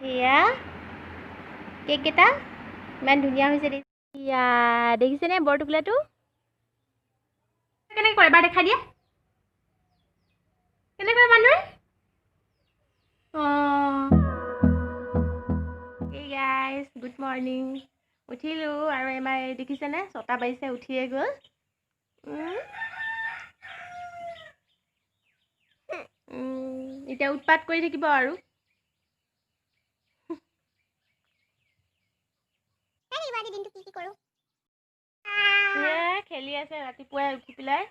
এয়া কেক এটা ইমান ধুনীয়া হৈছে এয়া দেখিছেনে বৰটোকোলাটো কেনেকৈ কৰে এবাৰ দেখাই দিয়া কেনেকৈ কৰে মানুহে এই গাইজ গুড মৰ্ণিং উঠিলোঁ আৰু এবাৰ দেখিছেনে 6টা বাজিছে উঠিয়ে গ'ল এতিয়া উৎপাত কৰি থাকিব আৰু খেলি আছে ৰাতিপুৱাই উঠি পেলাই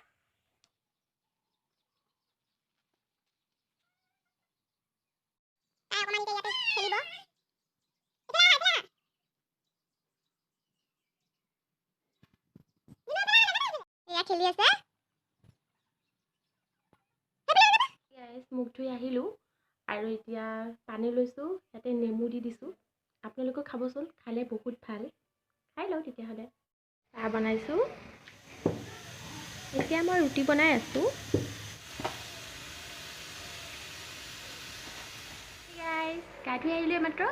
খেলি আছে মুখ ধুই আহিলোঁ আৰু এতিয়া পানী লৈছোঁ ইয়াতে নেমু দি দিছোঁ আপোনালোকেও খাবচোন খালে বহুত ভাল খাই লওঁ তেতিয়াহ'লে চাহ বনাইছোঁ এতিয়া মই ৰুটি বনাই আছোঁ গা ধুই আহিলোঁ মাত্ৰ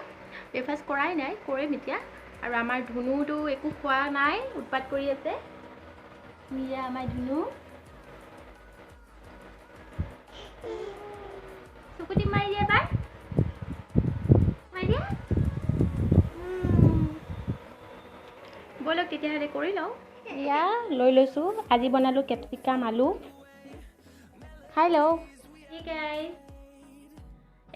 ব্ৰেকফাষ্ট কৰাই নাই কৰিম এতিয়া আৰু আমাৰ ধুনুটো একো খোৱা নাই উৎপাত কৰি আছে মিয়া আমাৰ ধুনু চুকুটি মাৰি দিয়ে এবাৰ মাৰি দিয়া ব'লক তেতিয়াহ'লে কৰি লওঁ এয়া লৈ লৈছোঁ আজি বনালোঁ কেপচিকাম আলু খাই লওঁ ঠিক আছে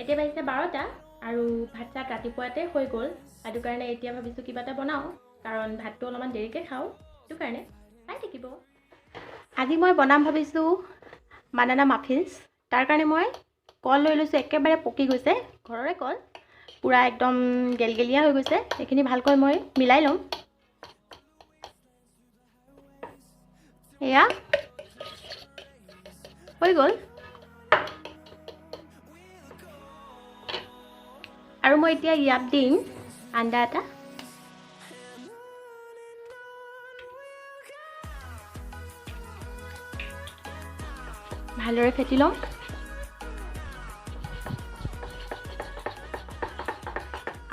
এতিয়া বাজিছে 12টা আৰু ভাত চাত ৰাতিপুৱাতে হৈ গ'ল সেইটো কাৰণে এতিয়া ভাবিছোঁ কিবা এটা বনাওঁ কাৰণ ভাতটো অলপমান দেৰিকৈ খাওঁ সেইটো কাৰণে খাই থাকিব আজি মই বনাম ভাবিছোঁ বানানা মাফিনছ তাৰ কাৰণে মই কল লৈ লৈছোঁ একেবাৰে পকি গৈছে ঘৰৰে কল পূৰা একদম গেলগেলীয়া হৈ গৈছে এইখিনি ভালকৈ মই মিলাই ল'ম এয়া হৈ গ'ল আৰু মই এতিয়া ইয়াত দিম আন্দা এটা ভালদৰে ফেটি লওঁ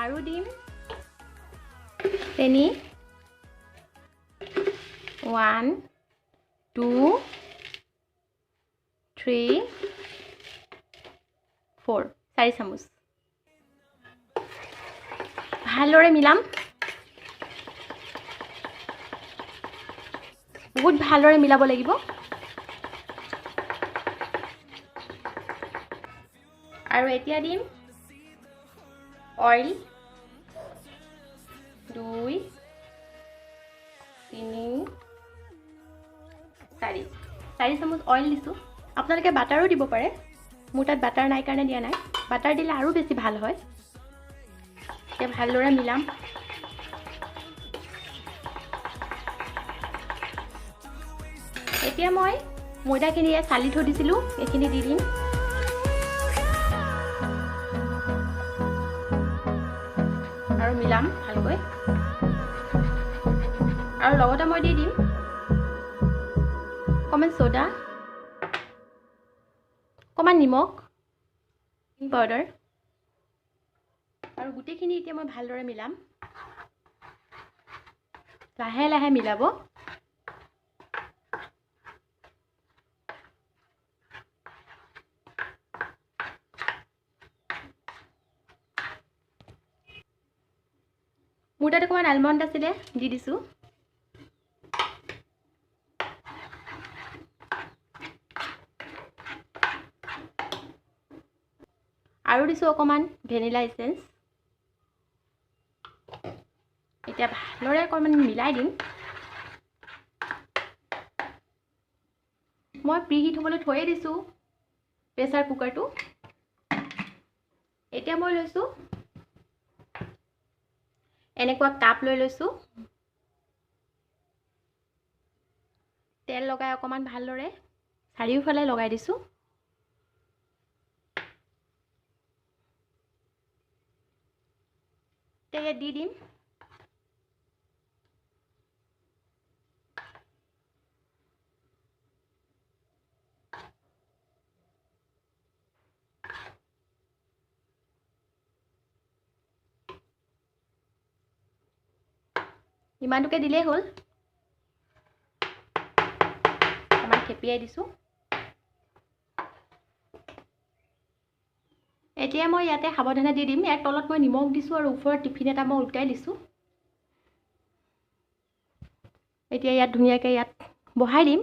আৰু দিম চেনি 1 2 3 4 4 চামুচ ভালদৰে মিলাম বহুত ভালদৰে মিলাব লাগিব আৰু এতিয়া দিম অইল 2 3 4 চামুচ অইল দিছোঁ আপোনালোকে বাটাৰো দিব পাৰে মোৰ তাত বাটাৰ নাই কাৰণে দিয়া নাই বাটাৰ দিলে আৰু বেছি ভাল হয় এতিয়া ভালদৰে মিলাম এতিয়া মই ময়দাখিনি চালি থৈ দিছিলোঁ এইখিনি দি দিম আৰু মিলাম ভালকৈ আৰু লগতে মই দি দিম অকণমান সোডা অকণমান নিমখ পাউডাৰ আৰু গোটেইখিনি এতিয়া মই ভালদৰে মিলাম লাহে লাহে মিলাব মোৰ তাত অকণমান আলমণ্ড আছিলে দি দিছোঁ আৰু দিছোঁ অকণমান ভেনিলা এসেন্স এতিয়া ভালদৰে অকণমান মিলাই দিম মই প্ৰিহিট হ'বলৈ থৈয়ে দিছোঁ প্ৰেছাৰ কুকাৰটো এতিয়া মই লৈছোঁ এনেকুৱা কাপ লৈ লৈছোঁ তেল লগাই অকণমান ভালদৰে চাৰিওফালে লগাই দিছোঁ এতিয়া দি দিম ইমানটোকে দিলেই হ'ল অকণমান খেপিয়াই দিছোঁ এতিয়া মই ইয়াতে সাৱধানে দি দিম ইয়াৰ তলত মই নিমখ দিছোঁ আৰু ওপৰত টিফিন এটা মই উল্টাই দিছোঁ এতিয়া ইয়াত ধুনীয়াকৈ ইয়াত বহাই দিম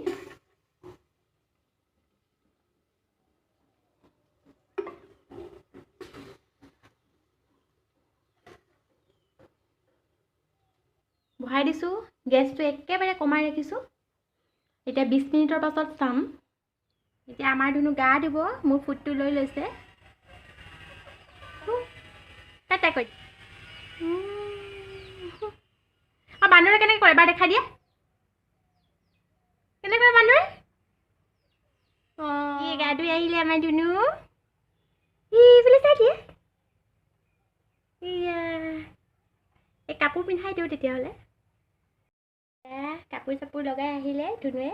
বহাই দিছোঁ গেছটো একেবাৰে কমাই ৰাখিছোঁ এতিয়া 20 মিনিটৰ পাছত চাম এতিয়া আমাৰ ধুনু গা দিব মোৰ ফুটটো লৈ লৈছে টাটা কৈ বান্দৰে কেনেকৈ কৰে এবাৰ দেখাই দিয়া কেনেকৈ কৰে বান্দৰে এই গা ধুই আহিলে আমাৰ ধুনু এইফালে চাই দিয়ে এয়া এই কাপোৰ পিন্ধাই দিওঁ তেতিয়াহ'লে কাপোৰ চাপোৰ লগাই আহিলে ধুনুৱে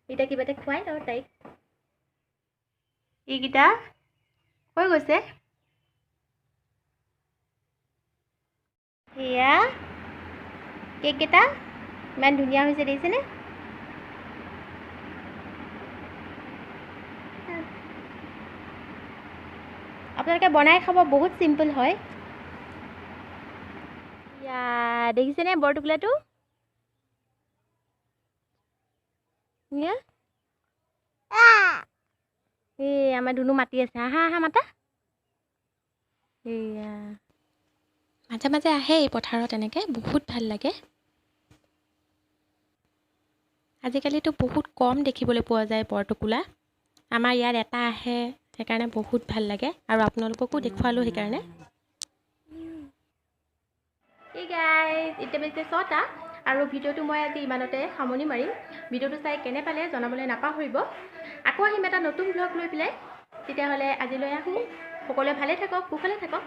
এতিয়া কিবা এটা খুৱাই লওঁ তাইক এইকেইটা হৈ গৈছে এয়া কেককেইটা ইমান ধুনীয়া হৈছে দেখিছেনে আপোনালোকে বনাই খাব বহুত চিম্পল হয় ইয়া দেখিছেনে বৰটোকোলাটো এই আমাৰ ধুনু মাতি আছে আহা আহা মাতা এয়া মাজে মাজে আহে এই পথাৰত এনেকৈ বহুত ভাল লাগে আজিকালিতো বহুত কম দেখিবলৈ পোৱা যায় বৰটোকোলা আমাৰ ইয়াত এটা আহে সেইকাৰণে বহুত ভাল লাগে আৰু আপোনালোককো দেখুৱালোঁ সেইকাৰণে এই গাইজ এতিয়া বেছি 6টা আৰু ভিডিঅ'টো মই আজি ইমানতে সামৰণি মাৰিম ভিডিঅ'টো চাই কেনে পালে জনাবলৈ নাপাহৰিব আকৌ আহিম এটা নতুন ব্লগ লৈ পেলাই তেতিয়াহ'লে আজিলৈ আহোঁ সকলোৱে ভালে থাকক কুশলে থাকক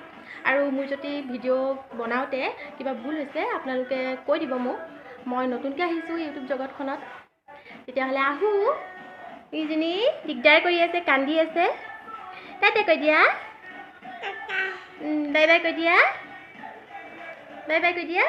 আৰু মোৰ যদি ভিডিঅ' বনাওঁতে কিবা ভুল হৈছে আপোনালোকে কৈ দিব মোক মই নতুনকৈ আহিছোঁ ইউটিউব জগতখনত তেতিয়াহ'লে আহোঁ এইজনী দিগদাৰ কৰি আছে কান্দি আছে তাতে কৈ দিয়া বাই বাই কৈ দিয়া বাই বাই কৈ দিয়া